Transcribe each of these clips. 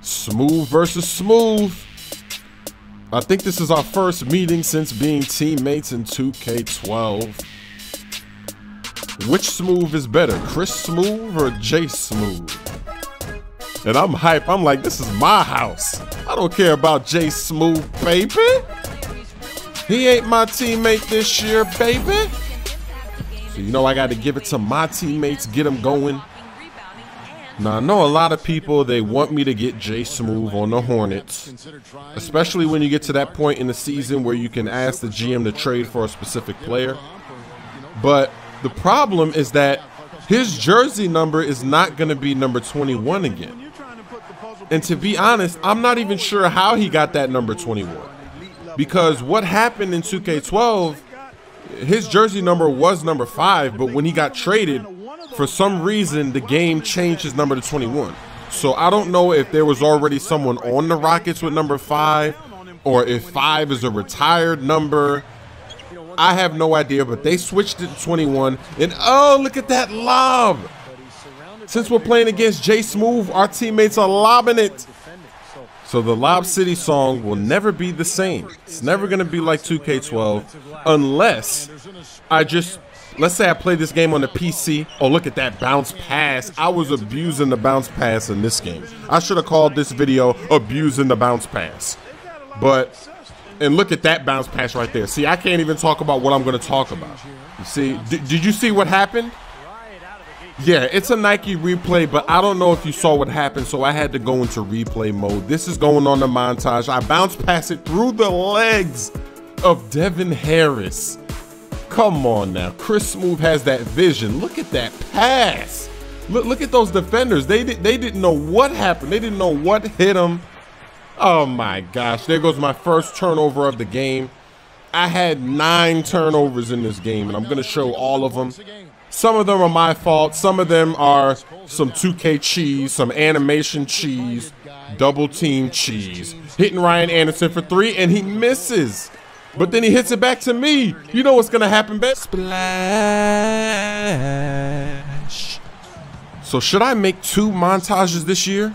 Smoove versus Smoove. I think this is our first meeting since being teammates in 2K12. Which Smoove is better, Chris Smoove or Jay Smoove? And I'm hype. I'm like, this is my house. I don't care about Jay Smoove, baby. He ain't my teammate this year, baby. So you know I got to give it to my teammates, get them going. Now I know a lot of people, they want me to get Jay Smoove on the Hornets, especially when you get to that point in the season where you can ask the GM to trade for a specific player. But the problem is that his jersey number is not going to be number 21 again. And to be honest, I'm not even sure how he got that number 21. Because what happened in 2K12, his jersey number was number 5, but when he got traded, for some reason, the game changed his number to 21. So I don't know if there was already someone on the Rockets with number 5, or if 5 is a retired number. I have no idea, but they switched it to 21. And oh, look at that lob. Since we're playing against Jay Smoove, our teammates are lobbing it. So the Lob City song will never be the same. It's never going to be like 2K12 unless I just, let's say I play this game on the PC. Oh, look at that bounce pass. I was abusing the bounce pass in this game. I should have called this video abusing the bounce pass. But, and look at that bounce pass right there. See, I can't even talk about what I'm going to talk about. You see, did you see what happened? Yeah, it's a Nike replay, but I don't know if you saw what happened, so I had to go into replay mode. This is going on the montage. I bounced past it through the legs of Devin Harris. Come on now. Chris Smoove has that vision. Look at that pass. Look at those defenders. They didn't know what happened. They didn't know what hit them. Oh my gosh. There goes my first turnover of the game. I had 9 turnovers in this game, and I'm going to show all of them. Some of them are my fault. Some of them are some 2K cheese, some animation cheese, double team cheese. Hitting Ryan Anderson for 3, and he misses. But then he hits it back to me. You know what's going to happen, Ben? Splash. So should I make 2 montages this year?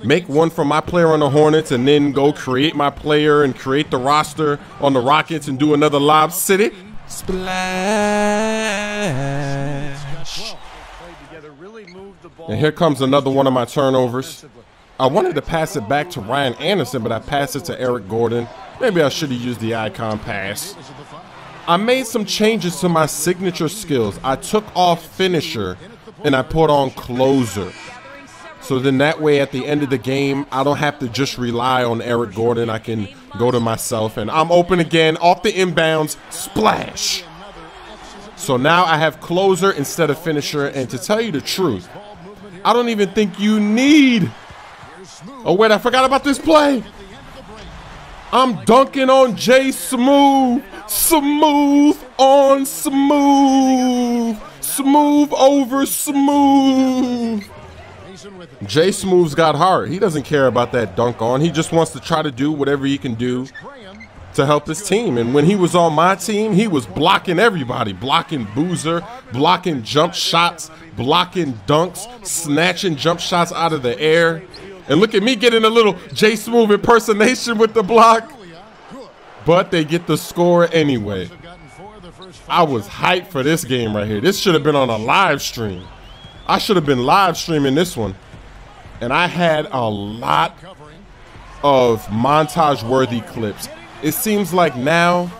Make one for my player on the Hornets and then go create my player and create the roster on the Rockets and do another Lob City? Splash. And here comes another one of my turnovers. I wanted to pass it back to Ryan Anderson, but I passed it to Eric Gordon. Maybe I should have used the icon pass. I made some changes to my signature skills. I took off finisher and I put on closer. So then that way at the end of the game, I don't have to just rely on Eric Gordon. I can go to myself and I'm open again off the inbounds. Splash. So now I have closer instead of finisher. And to tell you the truth, I don't even think you need. Oh, wait, I forgot about this play. I'm dunking on Jay Smoove. Smoove on Smoove. Smoove over Smoove. Jay Smoove's got heart. He doesn't care about that dunk on. He just wants to try to do whatever he can do to help his team. And when he was on my team, he was blocking everybody. Blocking Boozer, blocking jump shots, blocking dunks, snatching jump shots out of the air. And look at me getting a little Jay Smoove impersonation with the block. But they get the score anyway. I was hyped for this game right here. This should have been on a live stream. I should have been live streaming this one. And I had a lot of montage-worthy clips. It seems like now,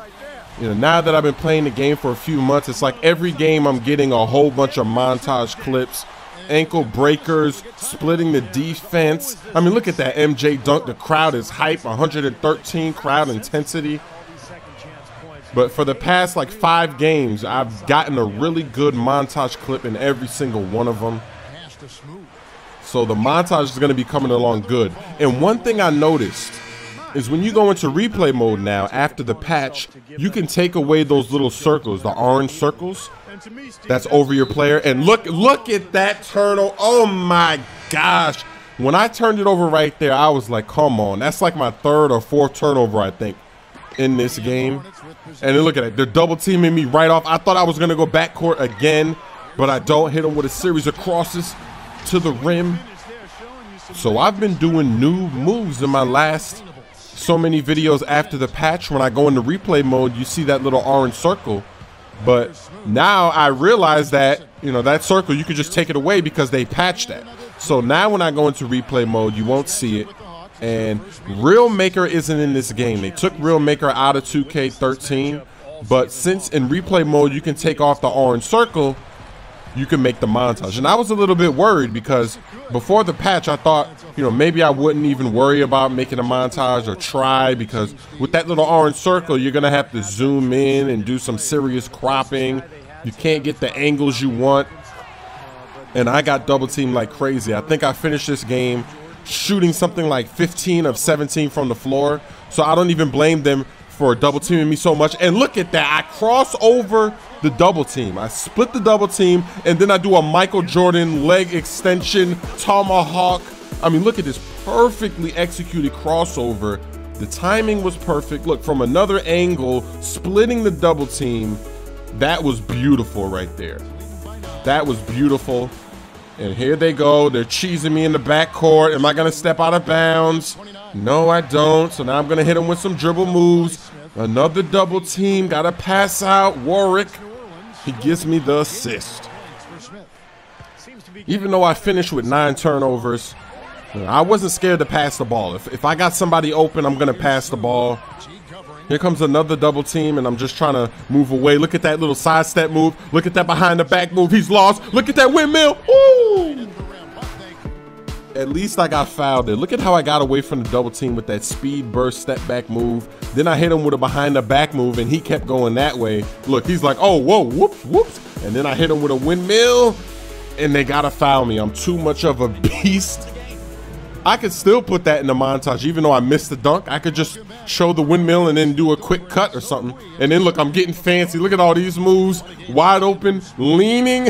now that I've been playing the game for a few months, it's like every game I'm getting a whole bunch of montage clips. Ankle breakers, splitting the defense. I mean, look at that MJ dunk. The crowd is hype, 113 crowd intensity. But for the past like 5 games, I've gotten a really good montage clip in every single one of them. So the montage is going to be coming along good. And one thing I noticed is when you go into replay mode now, after the patch, you can take away those little circles, the orange circles that's over your player. And look at that turtle. Oh my gosh. When I turned it over right there, I was like, come on. That's like my 3rd or 4th turnover, I think, in this game. And then look at it. They're double teaming me right off. I thought I was going to go backcourt again, but I don't. Hit them with a series of crosses to the rim. So I've been doing new moves in my last so many videos after the patch. When I go into replay mode, you see that little orange circle. But now I realize that, you know, that circle, you could just take it away because they patched that. So now when I go into replay mode, you won't see it. And Real Maker isn't in this game. They took Real Maker out of 2K13. But since in replay mode, you can take off the orange circle, you can make the montage. And I was a little bit worried because before the patch, I thought, you know, maybe I wouldn't even worry about making a montage or try, because with that little orange circle, you're going to have to zoom in and do some serious cropping. You can't get the angles you want. And I got double teamed like crazy. I think I finished this game shooting something like 15 of 17 from the floor. So I don't even blame them for double teaming me so much. And look at that. I cross over the double team. I split the double team, and then I do a Michael Jordan leg extension tomahawk. I mean, look at this perfectly executed crossover. The timing was perfect. Look, from another angle, splitting the double team. That was beautiful right there. That was beautiful. And here they go. They're cheesing me in the backcourt. Am I going to step out of bounds? No, I don't. So now I'm going to hit him with some dribble moves. Another double team. Got to pass out. Warwick. He gives me the assist. Even though I finished with 9 turnovers, I wasn't scared to pass the ball. If I got somebody open, I'm going to pass the ball. Here comes another double team, and I'm just trying to move away. Look at that little sidestep move. Look at that behind the back move. He's lost. Look at that windmill. Ooh! At least I got fouled there. Look at how I got away from the double team with that speed burst step back move. Then I hit him with a behind the back move, and he kept going that way. Look, he's like, oh, whoa, whoops, whoops. And then I hit him with a windmill, and they got to foul me. I'm too much of a beast. I could still put that in the montage, even though I missed the dunk. I could just show the windmill and then do a quick cut or something. And then look, I'm getting fancy. Look at all these moves. Wide open, leaning.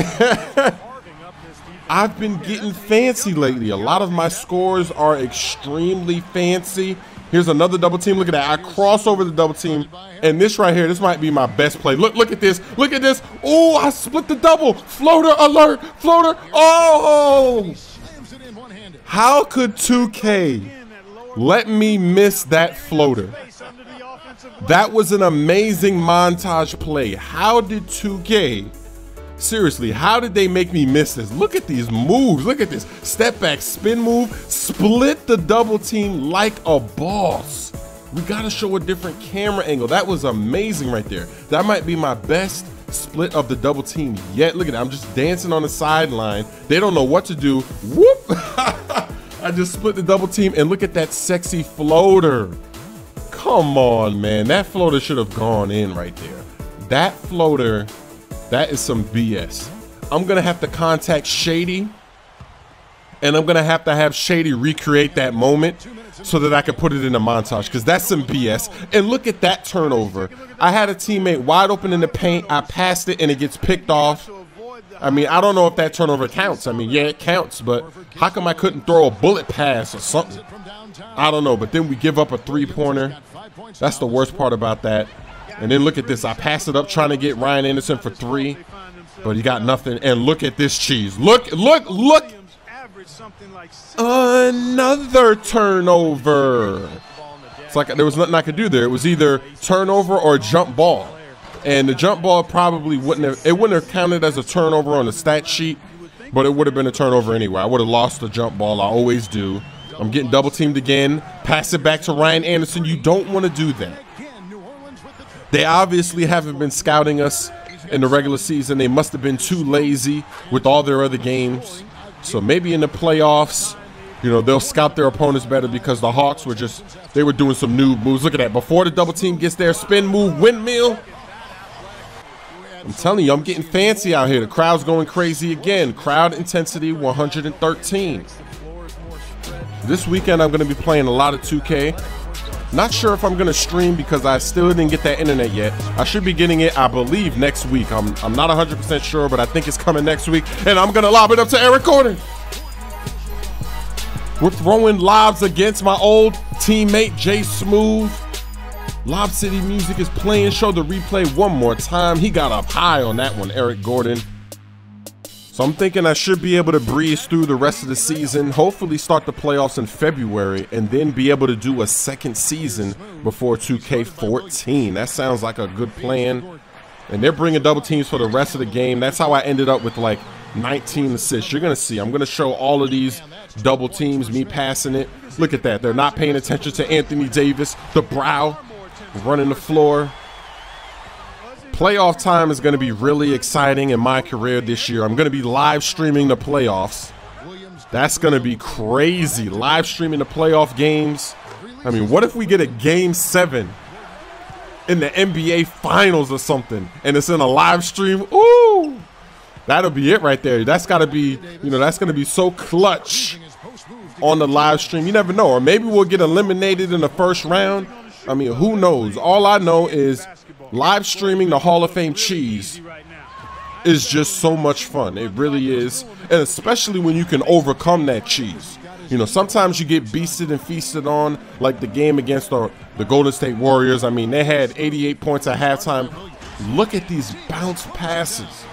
I've been getting fancy lately. A lot of my scores are extremely fancy. Here's another double team. Look at that. I cross over the double team. And this right here, this might be my best play. Look at this. Look at this. Oh, I split the double. Floater alert. Floater. Oh! How could 2K let me miss that floater? That was an amazing montage play. How did 2K, seriously, how did they make me miss this? Look at these moves. Look at this. Step back, spin move, split the double team like a boss. We got to show a different camera angle. That was amazing right there. That might be my best split of the double team yet. Look at that. I'm just dancing on the sideline. They don't know what to do. Whoop! I just split the double team, and look at that sexy floater. Come on, man. That floater should have gone in right there. That floater, that is some BS. I'm going to have to contact Shady, and I'm going to have Shady recreate that moment so that I can put it in a montage, because that's some BS. And look at that turnover. I had a teammate wide open in the paint. I passed it, and it gets picked off. I mean, I don't know if that turnover counts. I mean, yeah, it counts, but how come I couldn't throw a bullet pass or something? I don't know, but then we give up a three-pointer. That's the worst part about that. And then look at this. I passed it up trying to get Ryan Anderson for 3, but he got nothing. And look at this cheese. Look. Another turnover. It's like there was nothing I could do there. It was either turnover or jump ball. And the jump ball probably wouldn't have counted as a turnover on the stat sheet, but it would have been a turnover anyway. I would have lost the jump ball. I always do. I'm getting double teamed again. Pass it back to Ryan Anderson. You don't want to do that. They obviously haven't been scouting us in the regular season. They must have been too lazy with all their other games. So maybe in the playoffs, you know, they'll scout their opponents better, because the Hawks were they were doing some noob moves. Look at that. Before the double team gets there, spin move, windmill. I'm telling you, I'm getting fancy out here. The crowd's going crazy again. Crowd intensity 113. This weekend, I'm going to be playing a lot of 2K. Not sure if I'm going to stream because I still didn't get that internet yet. I should be getting it, I believe, next week. I'm not 100% sure, but I think it's coming next week. And I'm going to lob it up to Eric Gordon. We're throwing lobs against my old teammate, Jay Smoove. Lob City music is playing. Show the replay one more time. He got up high on that one, Eric Gordon. So So I'm thinking I should be able to breeze through the rest of the season, hopefully start the playoffs in February, and then be able to do a second season before 2K14. That sounds like a good plan. And they're bringing double teams for the rest of the game. That's how I ended up with like 19 assists. You're going to see. I'm going to show all of these double teams, me passing it. Look at that. They're not paying attention to Anthony Davis. The brow running the floor. Playoff time is going to be really exciting in my career this year. I'm going to be live streaming the playoffs. That's going to be crazy. Live streaming the playoff games. I mean, what if we get a game 7 in the NBA finals or something and it's in a live stream? Ooh, that'll be it right there. That's got to be, you know, that's going to be so clutch on the live stream. You never know. Or maybe we'll get eliminated in the first round. I mean, who knows? All I know is live streaming the Hall of Fame cheese is just so much fun. It really is. And especially when you can overcome that cheese. You know, sometimes you get beasted and feasted on, like the game against the Golden State Warriors. I mean, they had 88 points at halftime. Look at these bounce passes.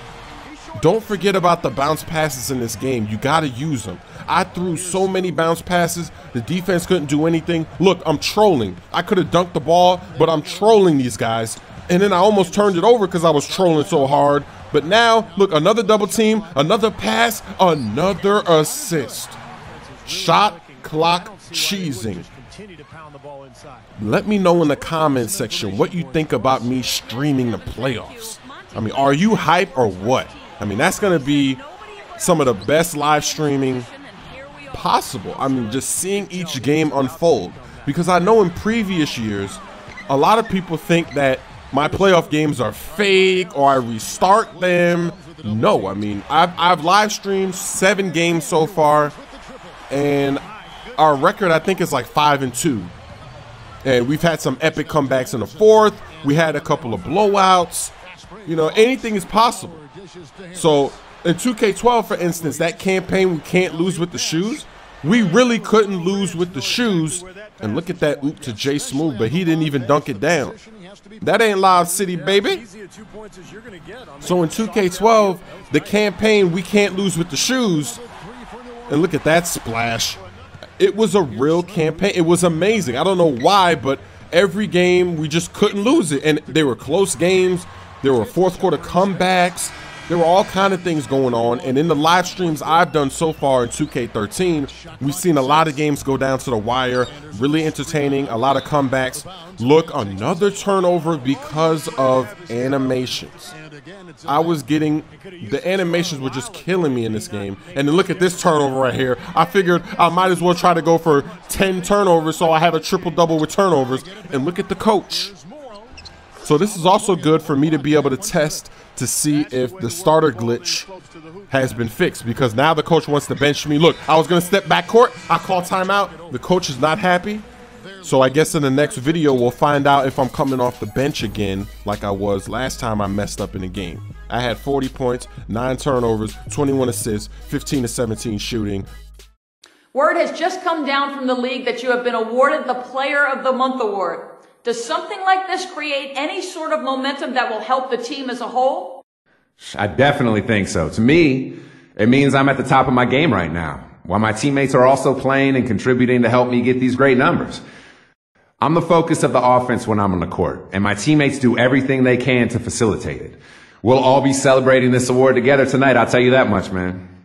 Don't forget about the bounce passes in this game. You got to use them. I threw so many bounce passes. The defense couldn't do anything. Look, I'm trolling. I could have dunked the ball, but I'm trolling these guys. And then I almost turned it over because I was trolling so hard. But now, look, another double team, another pass, another assist. Shot clock cheesing. Let me know in the comment section what you think about me streaming the playoffs. I mean, are you hype or what? I mean, that's going to be some of the best live streaming possible. I mean, just seeing each game unfold. Because I know in previous years, a lot of people think that my playoff games are fake or I restart them. No, I mean, I've live streamed 7 games so far. And our record, I think, is like 5-2. And we've had some epic comebacks in the 4th. We had a couple of blowouts. You know, anything is possible. So in 2K12, for instance, that campaign, we can't lose with the shoes. We really couldn't lose with the shoes. And look at that oop to Smoove, but he didn't even dunk it down. That ain't Lob City, baby. So in 2K12, the campaign, we can't lose with the shoes. And look at that splash. It was a real campaign. It was amazing. I don't know why, but every game we just couldn't lose it. And they were close games. There were 4th quarter comebacks. There were all kind of things going on. And in the live streams I've done so far in 2K13, we've seen a lot of games go down to the wire. Really entertaining, a lot of comebacks. Look, another turnover because of animations. I was getting, the animations were just killing me in this game. And then look at this turnover right here. I figured I might as well try to go for 10 turnovers so I have a triple-double with turnovers. And look at the coach. So this is also good for me to be able to test to see if the starter glitch has been fixed, because now the coach wants to bench me. Look, I was going to step back court. I call timeout. The coach is not happy. So I guess in the next video, we'll find out if I'm coming off the bench again like I was last time I messed up in the game. I had 40 points, 9 turnovers, 21 assists, 15 to 17 shooting. Word has just come down from the league that you have been awarded the Player of the Month award. Does something like this create any sort of momentum that will help the team as a whole? I definitely think so. To me, it means I'm at the top of my game right now, while my teammates are also playing and contributing to help me get these great numbers. I'm the focus of the offense when I'm on the court, and my teammates do everything they can to facilitate it. We'll all be celebrating this award together tonight, I'll tell you that much, man.